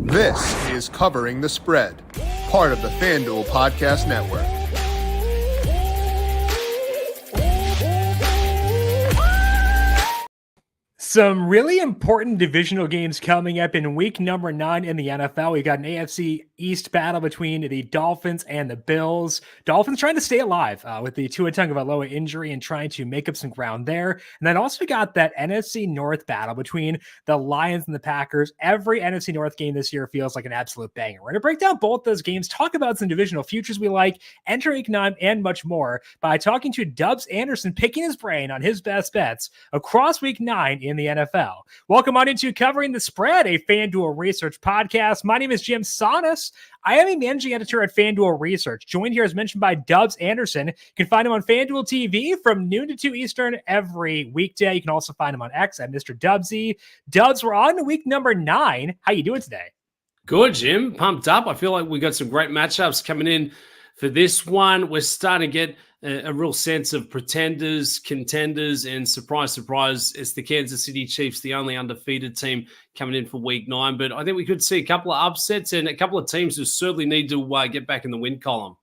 This is Covering the Spread, part of the FanDuel Podcast Network. Some really important divisional games coming up in week number 9 in the NFL. We got an AFC East battle between the Dolphins and the Bills. Dolphins trying to stay alive with the Tua Tagovailoa injury and trying to make up some ground there. And then also we got that NFC North battle between the Lions and the Packers. Every NFC North game this year feels like an absolute banger. We're going to break down both those games, talk about some divisional futures we like, enter week 9, and much more by talking to Dubbs Anderson, picking his brain on his best bets across week 9 in the NFL. Welcome on into Covering the Spread, a FanDuel Research podcast. My name is JimSannes. I am a managing editor at FanDuel Research, joined here as mentioned by Dubbs Anderson. You can find him on FanDuel TV from noon to 2 Eastern every weekday. You can also find him on X at mrdubbsie. Dubbs, we're on to week number 9. How you doing today? Good, Jim. Pumped up. I feel like we got some great matchups coming in for this one. We're starting to get a real sense of pretenders, contenders, and surprise, surprise, it's the Kansas City Chiefs, the only undefeated team coming in for week 9. But I think we could see a couple of upsets and a couple of teams who certainly need to get back in the win column.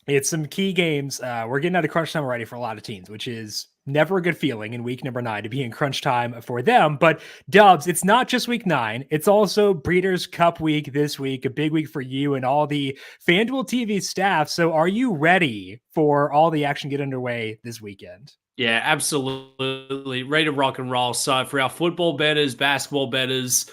It's some key games. We're getting out of crunch time already for a lot of teams, which is never a good feeling in week number 9 to be in crunch time for them. But Dubbs, it's not just week 9. It's also Breeders' Cup week this week, a big week for you and all the FanDuel TV staff. So are you ready for all the action get underway this weekend? Yeah, absolutely. Ready to rock and roll. So for our football bettors, basketball bettors,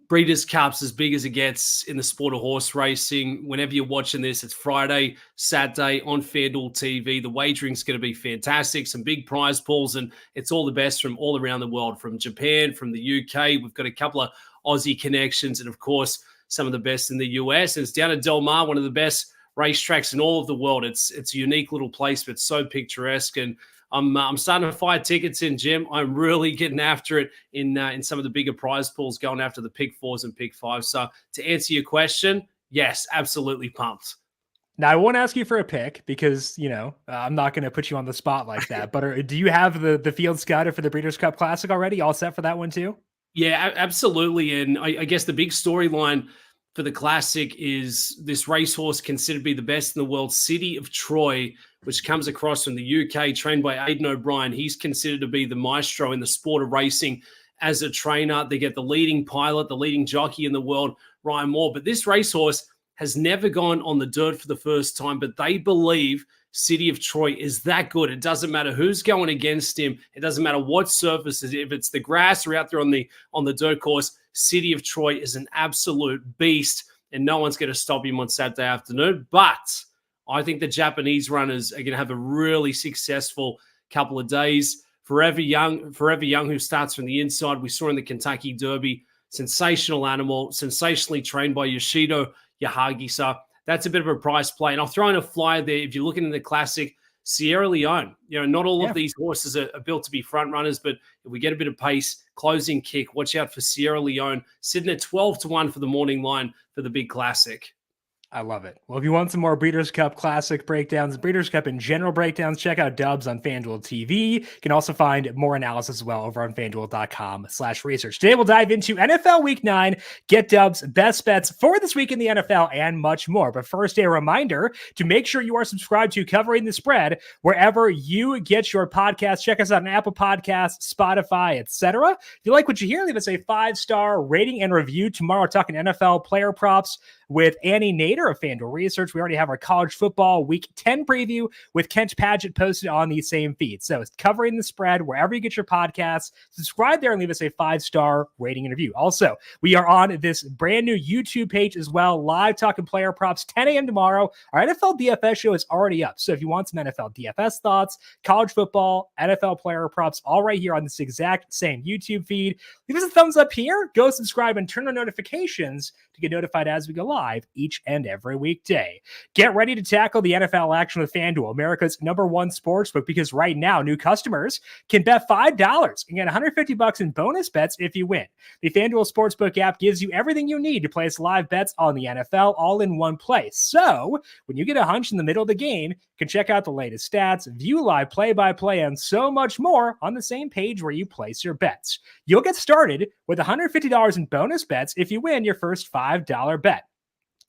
Breeders' Cup's as big as it gets in the sport of horse racing. Whenever you're watching this, it's Friday, Saturday on FanDuel TV. The wagering's going to be fantastic. Some big prize pools, and it's all the best from all around the world, from Japan, from the UK. We've got a couple of Aussie connections, and of course, some of the best in the US. And it's down at Del Mar, one of the best racetracks in all of the world. It's a unique little place, but so picturesque. And I'm starting to fire tickets in, Jim. I'm really getting after it in some of the bigger prize pools, going after the pick 4s and pick 5s. So to answer your question, yes, absolutely pumped. Now, I won't ask you for a pick because, I'm not going to put you on the spot like that. But do you have the field scouted for the Breeders' Cup Classic already? All set for that one too? Yeah, absolutely. And I guess the big storyline for the Classic is this racehorse considered to be the best in the world, City of Troy, which comes across from the UK, trained by Aidan O'Brien. He's considered to be the maestro in the sport of racing as a trainer. They get the leading pilot, the leading jockey in the world, Ryan Moore. But this racehorse has never gone on the dirt for the first time, but they believe City of Troy is that good. It doesn't matter who's going against him. It doesn't matter what surface, if it's the grass or out there on the dirt course. City of Troy is an absolute beast, and no one's going to stop him on Saturday afternoon. But I think the Japanese runners are going to have a really successful couple of days. Forever Young, who starts from the inside. We saw in the Kentucky Derby, sensational animal, sensationally trained by Yoshido Yahagi. So that's a bit of a price play. And I'll throw in a flyer there. If you're looking in the Classic, Sierra Leone. Not all of these horses are built to be front runners, but if we get a bit of pace, closing kick, watch out for Sierra Leone, sitting at 12-1 for the morning line for the big Classic. I love it. Well, if you want some more Breeders' Cup Classic breakdowns, Breeders' Cup in general breakdowns, check out Dubbs on FanDuel TV. You can also find more analysis as well over on FanDuel.com/research. Today, we'll dive into NFL Week 9, get Dubbs' best bets for this week in the NFL, and much more. But first, a reminder to make sure you are subscribed to Covering the Spread wherever you get your podcasts. Check us out on Apple Podcasts, Spotify, etc. If you like what you hear, leave us a 5-star rating and review. Tomorrow, we're talking NFL player props with Annie Nader of FanDuel Research. We already have our college football week 10 preview with Kent Padgett posted on the same feed. So it's Covering the Spread wherever you get your podcasts. Subscribe there and leave us a 5-star rating and review. Also, we are on this brand new YouTube page as well, live talking player props, 10 a.m. tomorrow. Our NFL DFS show is already up. So if you want some NFL DFS thoughts, college football, NFL player props, all right here on this exact same YouTube feed. Leave us a thumbs up here, go subscribe and turn on notifications to get notified as we go live live each and every weekday. Get ready to tackle the NFL action with FanDuel, America's #1 sportsbook, because right now new customers can bet $5 and get $150 in bonus bets if you win. The FanDuel Sportsbook app gives you everything you need to place live bets on the NFL all in one place. So when you get a hunch in the middle of the game, you can check out the latest stats, view live play-by-play, and so much more on the same page where you place your bets. You'll get started with $150 in bonus bets if you win your first $5 bet.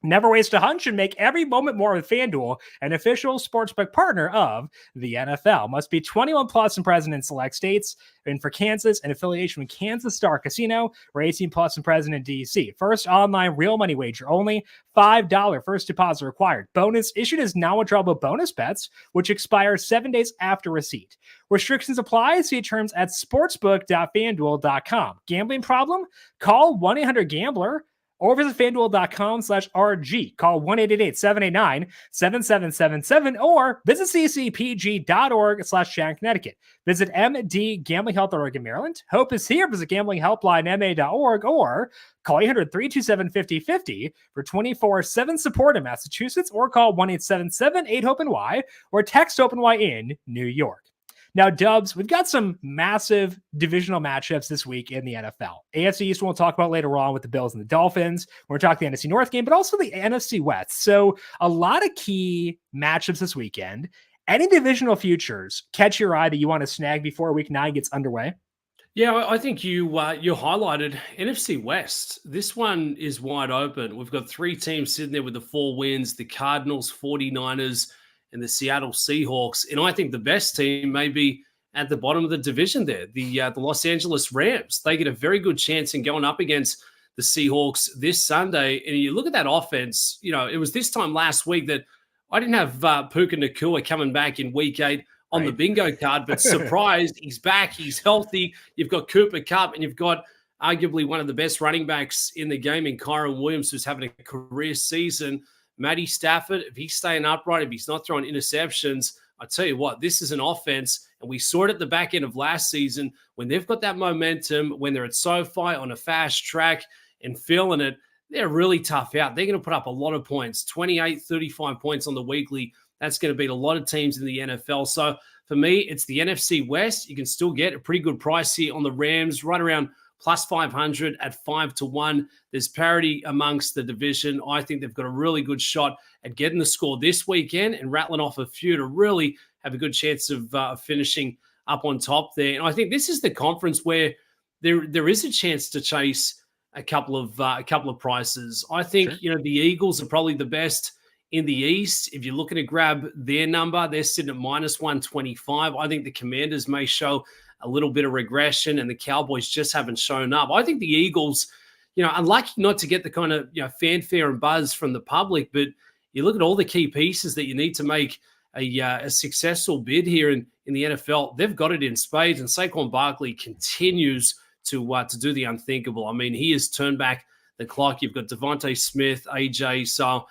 Never waste a hunch and make every moment more with FanDuel, an official sportsbook partner of the NFL. Must be 21 plus and present in select states. And for Kansas, an affiliation with Kansas Star Casino, or 18 plus and present in DC. First online real money wager only. $5 first deposit required. Bonus issued as non-withdrawable bonus bets, which expire 7 days after receipt. Restrictions apply. See terms at sportsbook.fanduel.com. Gambling problem? Call 1-800-GAMBLER. Or visit FanDuel.com/RG. Call 1-888-789-7777 or visit ccpg.org/Shannon, Connecticut. Visit MD Gambling Health Oregon, Maryland. Hope is here. Visit gamblinghelplinema.org or call 800-327-5050 for 24/7 support in Massachusetts, or call 1-877-8-HOPE-NY or text HOPE-NY in New York. Now, Dubs, we've got some massive divisional matchups this week in the NFL. AFC East we'll talk about later on with the Bills and the Dolphins. We're talking the NFC North game, but also the NFC West. So a lot of key matchups this weekend. Any divisional futures catch your eye that you want to snag before Week 9 gets underway? Yeah, I think you highlighted NFC West. This one is wide open. We've got 3 teams sitting there with the 4 wins, the Cardinals, 49ers, and the Seattle Seahawks. And I think the best team may be at the bottom of the division there, the Los Angeles Rams. They get a very good chance in going up against the Seahawks this Sunday. And you look at that offense, it was this time last week that I didn't have Puka Nacua coming back in week 8 on the bingo card, but surprised, he's back, he's healthy. You've got Cooper Kupp, and you've got arguably one of the best running backs in the game in Kyren Williams, who's having a career season. Matty Stafford, if he's staying upright, if he's not throwing interceptions, I tell you what, this is an offense, and we saw it at the back end of last season when they've got that momentum, when they're at SoFi on a fast track and feeling it, they're really tough out. They're going to put up a lot of points, 28, 35 points on the weekly. That's going to beat a lot of teams in the NFL. So for me, it's the NFC West. You can still get a pretty good price here on the Rams, right around plus 500 at 5-1. There's parity amongst the division. I think they've got a really good shot at getting the score this weekend and rattling off a few to really have a good chance of finishing up on top there. And I think this is the conference where there is a chance to chase a couple of prices. I think the Eagles are probably the best in the East. If you're looking to grab their number, they're sitting at minus 125. I think the Commanders may show a little bit of regression, and the Cowboys just haven't shown up. I think the Eagles, unlucky not to get the kind of fanfare and buzz from the public, but you look at all the key pieces that you need to make a successful bid here in the NFL. They've got it in spades, and Saquon Barkley continues to do the unthinkable. I mean, he has turned back the clock. You've got Devontae Smith, AJ. So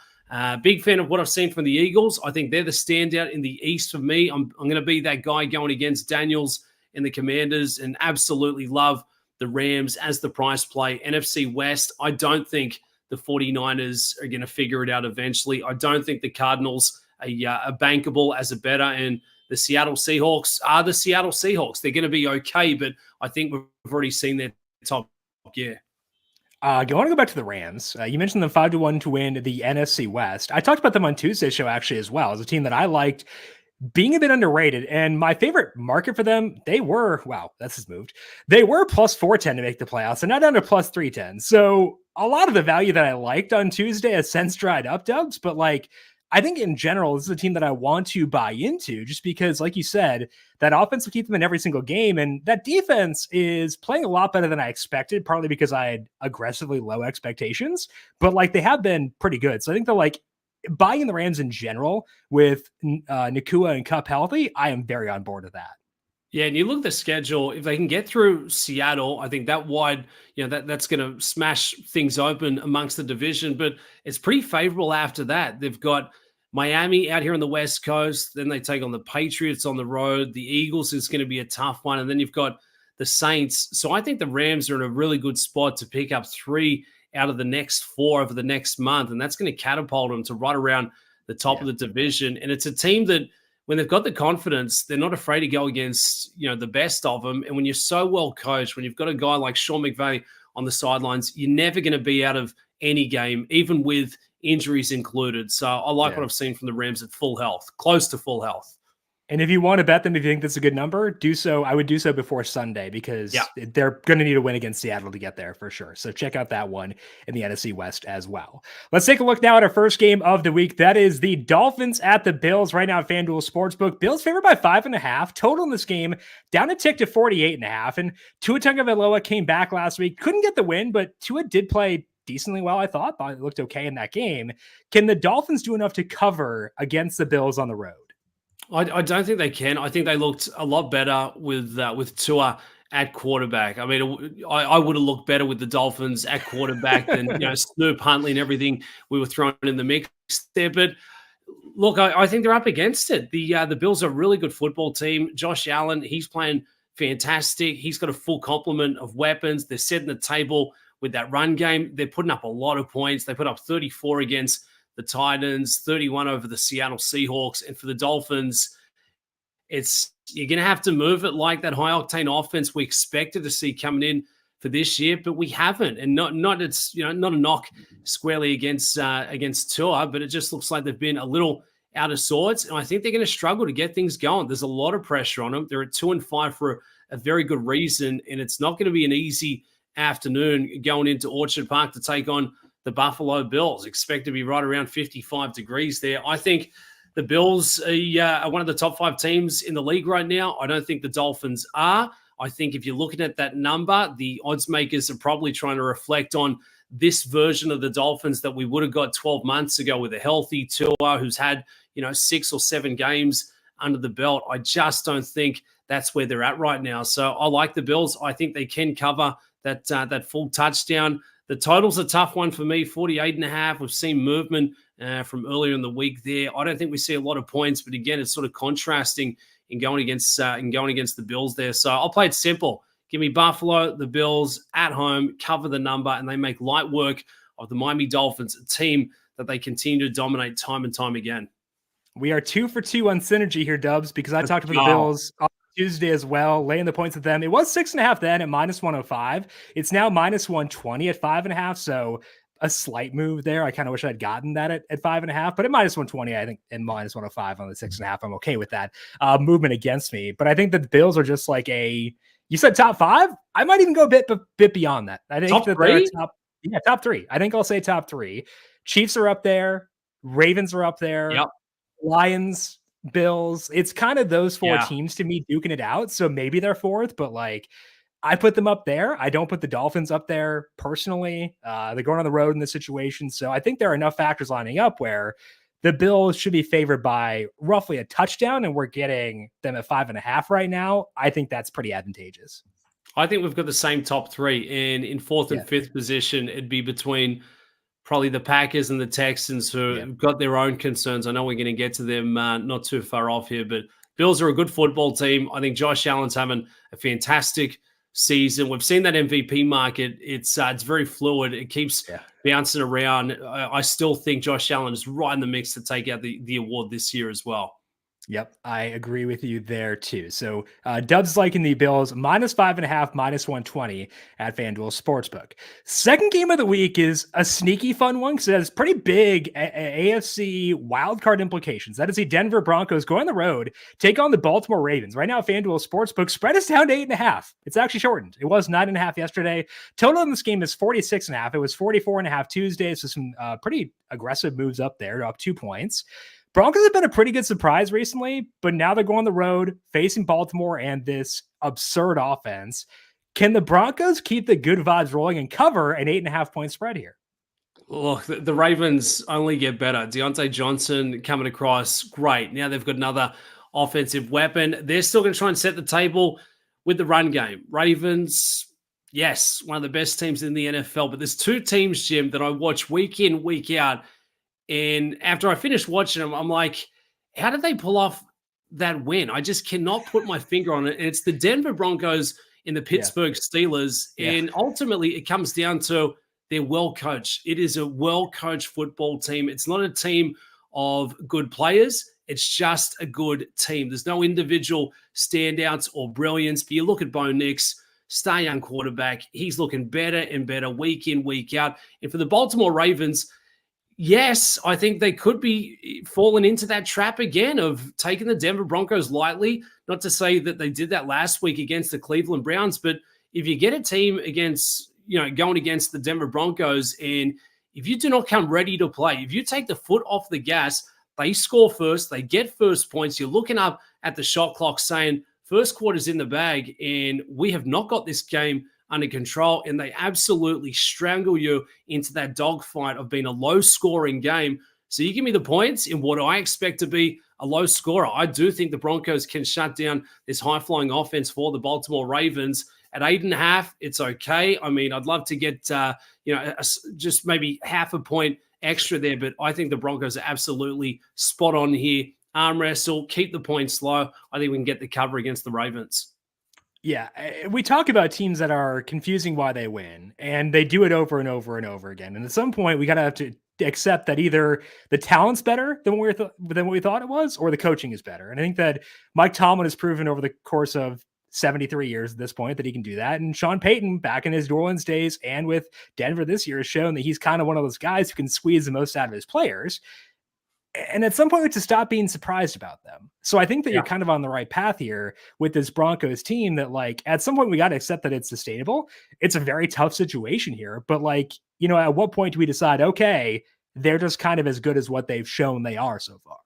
big fan of what I've seen from the Eagles. I think they're the standout in the East for me. I'm going to be that guy going against Daniels and the Commanders, and absolutely love the Rams as the price play. NFC West, I don't think the 49ers are going to figure it out eventually. I don't think the Cardinals are bankable as a better, and the Seattle Seahawks are the Seattle Seahawks. They're going to be okay, but I think we've already seen their top gear. I want to go back to the Rams. You mentioned them 5-1 to win the NFC West. I talked about them on Tuesday's show actually as well, as a team that I liked being a bit underrated. And my favorite market for them, they were, they were plus 410 to make the playoffs, and now down to plus 310. So a lot of the value that I liked on Tuesday has since dried up, Dubs. But I think in general, this is a team that I want to buy into, just because, like you said, that offense will keep them in every single game. And that defense is playing a lot better than I expected, partly because I had aggressively low expectations, but they have been pretty good. So I think they're buying the Rams in general with Nacua and Kupp healthy. I am very on board with that. Yeah, and you look at the schedule, if they can get through Seattle, I think that wide, that's going to smash things open amongst the division, but it's pretty favorable after that. They've got Miami out here on the West Coast, then they take on the Patriots on the road. The Eagles is going to be a tough one, and then you've got the Saints. So I think the Rams are in a really good spot to pick up 3 out of the next 4 over the next month, and that's going to catapult them to right around the top of the division. And it's a team that, when they've got the confidence, they're not afraid to go against, the best of them. And when you're so well coached, when you've got a guy like Sean McVay on the sidelines, you're never going to be out of any game, even with injuries included. So I like what I've seen from the Rams at full health, close to full health. And if you want to bet them, if you think that's a good number, do so. I would do so before Sunday because they're going to need a win against Seattle to get there for sure. So check out that one in the NFC West as well. Let's take a look now at our first game of the week. That is the Dolphins at the Bills right now at FanDuel Sportsbook. Bills favored by 5.5. Total in this game down a tick to 48.5. And Tua Tagovailoa came back last week. Couldn't get the win, but Tua did play decently well, I thought. It looked okay in that game. Can the Dolphins do enough to cover against the Bills on the road? I don't think they can. I think they looked a lot better with Tua at quarterback. I mean, I would have looked better with the Dolphins at quarterback than Snoop, Huntley, and everything we were throwing in the mix there. But look, I think they're up against it. The Bills are a really good football team. Josh Allen, he's playing fantastic. He's got a full complement of weapons. They're setting the table with that run game. They're putting up a lot of points. They put up 34 against the Titans, 31 over the Seattle Seahawks. And for the Dolphins, you're going to have to move it like that high-octane offense we expected to see coming in for this year, but we haven't. And not it's not a knock squarely against Tua, but it just looks like they've been a little out of sorts. And I think they're going to struggle to get things going. There's a lot of pressure on them. They're at 2-5 for a very good reason, and it's not going to be an easy afternoon going into Orchard Park to take on the Buffalo Bills. Expect to be right around 55 degrees there. I think the Bills are one of the top 5 teams in the league right now. I don't think the Dolphins are. I think if you're looking at that number, the odds makers are probably trying to reflect on this version of the Dolphins that we would have got 12 months ago with a healthy Tua who's had 6 or 7 games under the belt. I just don't think that's where they're at right now. So I like the Bills. I think they can cover that full touchdown. The total's a tough one for me, 48.5. We've seen movement from earlier in the week there. I don't think we see a lot of points, but again, it's sort of contrasting in going against the Bills there. So I'll play it simple. Give me Buffalo, the Bills at home, cover the number, and they make light work of the Miami Dolphins, a team that they continue to dominate time and time again. We are 2 for 2 on synergy here, Dubs, because I talked about the Bills on Tuesday as well, laying the points with them. It was 6.5 then at -105. It's now -120 at 5.5. So a slight move there. I kind of wish I'd gotten that at 5.5, but at -120, I think, and -105 on the 6.5, I'm okay with that movement against me. But I think that the Bills are just like you said top 5. I might even go a bit beyond that. I think top that 3? they're top 3. I think I'll say top 3. Chiefs are up there. Ravens are up there. Yep. Lions, Bills. It's kind of those 4 teams to me duking it out. So maybe they're 4th, but I put them up there. I don't put the Dolphins up there personally. They're going on the road in this situation. So I think there are enough factors lining up where the Bills should be favored by roughly a touchdown, and we're getting them at 5.5 right now. I think that's pretty advantageous. I think we've got the same top 3, and in 4th and 5th position, it'd be between probably the Packers and the Texans, who have got their own concerns. I know we're going to get to them not too far off here, but Bills are a good football team. I think Josh Allen's having a fantastic season. We've seen that MVP market. It's very fluid. It keeps bouncing around. I still think Josh Allen is right in the mix to take out the award this year as well. Yep, I agree with you there too. So Dubs liking the Bills -5.5, -120 at FanDuel Sportsbook. Second game of the week is a sneaky fun one because it has pretty big AFC wildcard implications. That is the Denver Broncos go on the road, take on the Baltimore Ravens. Right now, FanDuel Sportsbook spread is down to 8.5. It's actually shortened. It was 9.5 yesterday. Total in this game is 46.5. It was 44.5 Tuesday. So some pretty aggressive moves up there, up 2 points. Broncos have been a pretty good surprise recently, but now they're going on the road facing Baltimore and this absurd offense. Can the Broncos keep the good vibes rolling and cover an 8.5-point spread here? Look, the Ravens only get better. Deontay Johnson coming across, great. Now they've got another offensive weapon. They're still going to try and set the table with the run game. Ravens, yes, one of the best teams in the NFL, but there's 2 teams, Jim, that I watch week in, week out. And after I finished watching them, I'm like, how did they pull off that win? I just cannot put my finger on it. And it's the Denver Broncos and the Pittsburgh Steelers. And ultimately, it comes down to They're well coached. It is a well coached football team. It's not a team of good players. It's just a good team. There's no individual standouts or brilliance. But you look at Bo Nix, star young quarterback. He's looking better and better week in, week out. And for the Baltimore Ravens, yes, I think they could be falling into that trap again of taking the Denver Broncos lightly. Not to say that they did that last week against the Cleveland Browns, but if you get a team against, going against the Denver Broncos, and if you do not come ready to play, if you take the foot off the gas, they score first, they get first points. You're looking up at the shot clock saying, first quarter's in the bag, and we have not got this game under control, and they absolutely strangle you into that dogfight of being a low-scoring game. So you give me the points in what I expect to be a low scorer. I do think the Broncos can shut down this high-flying offense for the Baltimore Ravens. At 8.5, it's okay. I mean, I'd love to get just maybe half a point extra there, but I think the Broncos are absolutely spot on here. Arm wrestle, keep the points low. I think we can get the cover against the Ravens. Yeah, we talk about teams that are confusing why they win, and they do it over and over and over again. And at some point, we gotta have to accept that either the talent's better than what we thought it was, or the coaching is better. And I think that Mike Tomlin has proven over the course of 73 years at this point that he can do that. And Sean Payton, back in his New Orleans days and with Denver this year, has shown that he's kind of one of those guys who can squeeze the most out of his players. And at some point, we have to stop being surprised about them. So I think that you're kind of on the right path here with this Broncos team that, like, at some point we got to accept that it's sustainable. It's a very tough situation here, but at what point do we decide, okay, they're just kind of as good as what they've shown they are so far?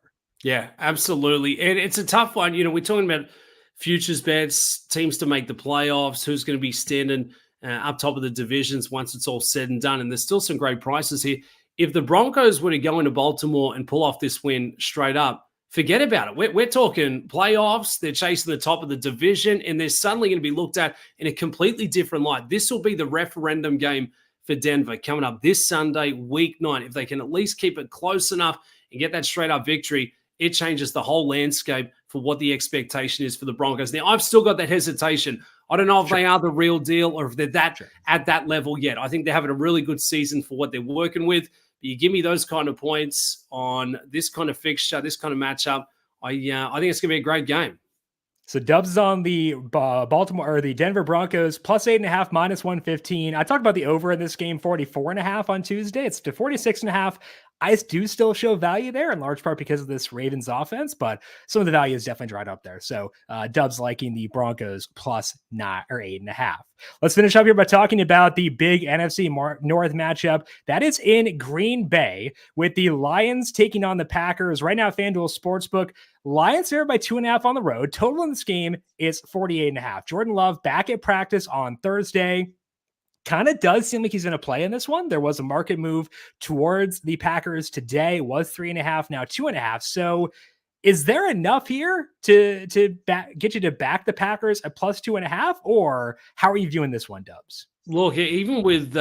Yeah, absolutely. And it's a tough one. We're talking about futures bets, teams to make the playoffs, who's going to be standing up top of the divisions once it's all said and done. And there's still some great prices here. If the Broncos were to go into Baltimore and pull off this win straight up, forget about it. We're talking playoffs. They're chasing the top of the division, and they're suddenly going to be looked at in a completely different light. This will be the referendum game for Denver coming up this Sunday, week 9. If they can at least keep it close enough and get that straight-up victory, it changes the whole landscape for what the expectation is for the Broncos. Now, I've still got that hesitation. I don't know if they are the real deal or if they're at that level yet. I think they're having a really good season for what they're working with. You give me those kind of points on this kind of fixture, this kind of matchup, I think it's going to be a great game. So Dubs is on the Baltimore or the Denver Broncos plus 8.5 minus 115. I talked about the over in this game, 44.5 on Tuesday. It's to 46.5. I do still show value there in large part because of this Ravens offense, but some of the value is definitely dried up there. So Dubs liking the Broncos plus 9 or 8.5. Let's finish up here by talking about the big NFC North matchup. That is in Green Bay with the Lions taking on the Packers. Right now, FanDuel Sportsbook, Lions are by 2.5 on the road. Total in this game is 48.5. Jordan Love back at practice on Thursday. Kind of does seem like he's going to play in this one. There was a market move towards the Packers today. It was 3.5, now 2.5. So is there enough here to get you to back the Packers at plus 2.5? Or how are you viewing this one, Dubs? Look, even with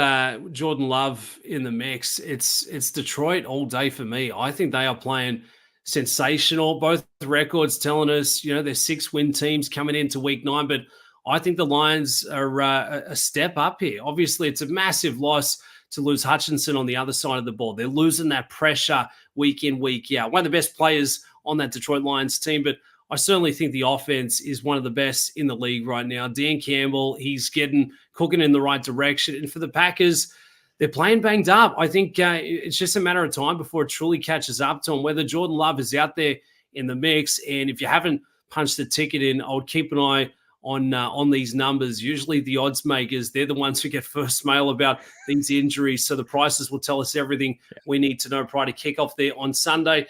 Jordan Love in the mix, it's Detroit all day for me. I think they are playing sensational. Both records telling us, they're 6-win teams coming into week 9, but I think the Lions are a step up here. Obviously, it's a massive loss to lose Hutchinson on the other side of the ball. They're losing that pressure week in, week out. One of the best players on that Detroit Lions team, but I certainly think the offense is one of the best in the league right now. Dan Campbell, he's cooking in the right direction. And for the Packers, they're playing banged up. I think it's just a matter of time before it truly catches up to them, whether Jordan Love is out there in the mix. And if you haven't punched the ticket in, I would keep an eye on these numbers. Usually the odds makers, they're the ones who get first mail about these injuries. So the prices will tell us everything we need to know prior to kickoff there on Sunday.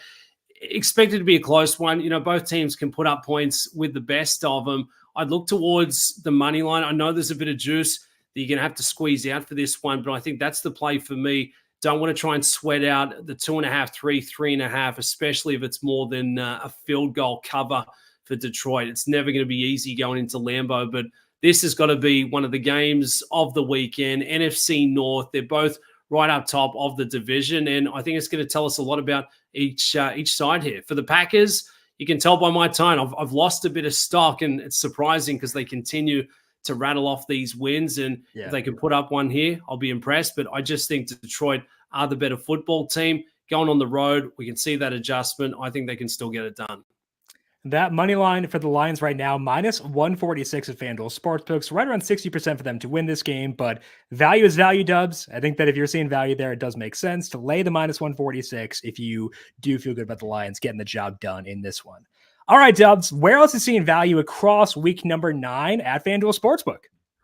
Expected to be a close one. Both teams can put up points with the best of them. I'd look towards the money line. I know there's a bit of juice that you're going to have to squeeze out for this one, but I think that's the play for me. Don't want to try and sweat out the 2.5, 3.5, especially if it's more than a field goal cover for Detroit. It's never going to be easy going into Lambeau, but this has got to be one of the games of the weekend. NFC North, they're both right up top of the division, and I think it's going to tell us a lot about each side here. For the Packers, you can tell by my tone, I've lost a bit of stock, and it's surprising because they continue to rattle off these wins. And Yeah. if they can put up one here, I'll be impressed. But I just think Detroit are the better football team. Going on the road, we can see that adjustment. I think they can still get it done. That money line for the Lions right now, minus 146 at FanDuel Sportsbooks, right around 60% for them to win this game, but value is value, Dubs. I think that if you're seeing value there, it does make sense to lay the minus 146 if you do feel good about the Lions getting the job done in this one. All right, Dubs, where else is seeing value across week number 9 at FanDuel Sportsbook?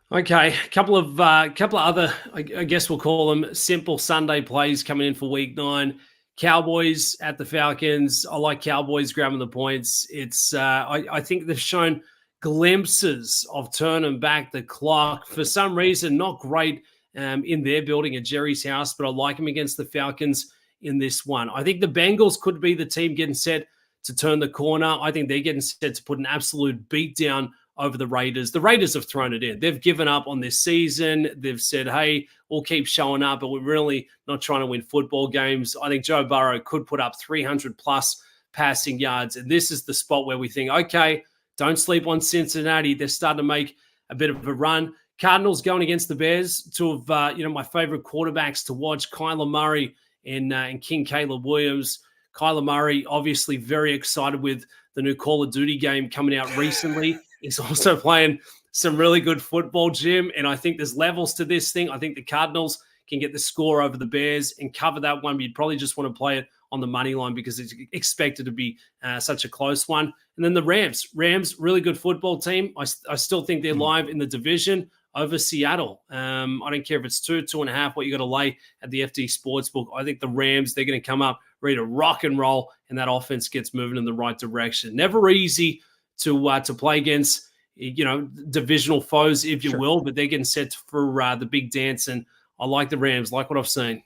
Okay, a couple of other, I guess we'll call them simple Sunday plays coming in for week 9. Cowboys at the Falcons. I like Cowboys grabbing the points. It's I think they've shown glimpses of turning back the clock. For some reason, not great in their building at Jerry's house, but I like them against the Falcons in this one. I think the Bengals could be the team getting set to turn the corner. I think they're getting set to put an absolute beat down over the Raiders. The Raiders have thrown it in. They've given up on this season. They've said, hey, we'll keep showing up, but we're really not trying to win football games. I think Joe Burrow could put up 300-plus passing yards, and this is the spot where we think, okay, don't sleep on Cincinnati. They're starting to make a bit of a run. Cardinals going against the Bears, two of my favorite quarterbacks to watch, Kyler Murray and King Caleb Williams. Kyler Murray, obviously very excited with the new Call of Duty game coming out recently. He's also playing some really good football, Jim, and I think there's levels to this thing. I think the Cardinals can get the score over the Bears and cover that one. But you'd probably just want to play it on the money line because it's expected to be such a close one. And then the Rams, really good football team. I still think they're live in the division over Seattle. I don't care if it's 2.5, what you got to lay at the FD Sportsbook. I think the Rams, they're going to come up ready to rock and roll, and that offense gets moving in the right direction. Never easy to play against, divisional foes, if you will, but they're getting set for the big dance, and I like the Rams, like what I've seen.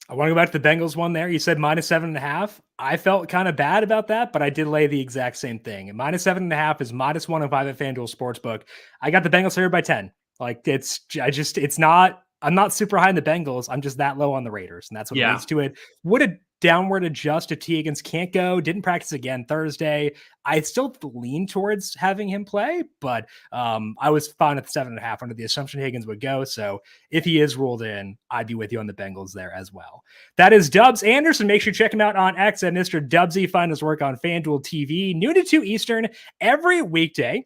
I want to go back to the Bengals one there. You said minus 7.5. I felt kind of bad about that, but I did lay the exact same thing. And minus 7.5 is minus 105 at FanDuel Sportsbook. I got the Bengals here by 10. I'm not super high in the Bengals. I'm just that low on the Raiders, and that's what leads to it. Would a downward adjust if T. Higgins can't go, didn't practice again Thursday. I still lean towards having him play, but I was fine at the 7.5 under the assumption Higgins would go. So if he is ruled in, I'd be with you on the Bengals there as well. That is Dubs Anderson. Make sure to check him out on X at mrdubbsie. Find his work on FanDuel TV, noon to 2 Eastern every weekday.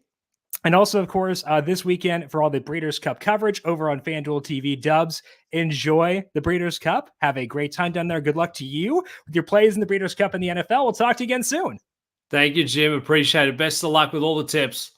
And also, of course, this weekend for all the Breeders' Cup coverage over on FanDuel TV. Dubs, enjoy the Breeders' Cup. Have a great time down there. Good luck to you with your plays in the Breeders' Cup in the NFL. We'll talk to you again soon. Thank you, Jim. Appreciate it. Best of luck with all the tips.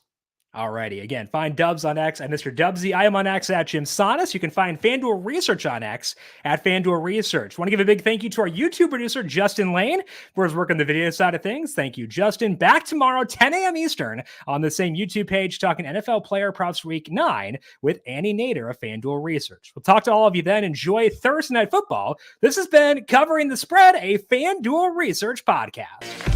Alrighty. Again, find Dubs on X at mrdubbsie. I am on X at JimSannes. You can find FanDuel Research on X at FanDuel Research. Want to give a big thank you to our YouTube producer, Justin Lane, for his work on the video side of things. Thank you, Justin. Back tomorrow, 10 a.m. Eastern, on the same YouTube page, talking NFL player props week 9 with Annie Nader of FanDuel Research. We'll talk to all of you then. Enjoy Thursday Night Football. This has been Covering the Spread, a FanDuel Research podcast.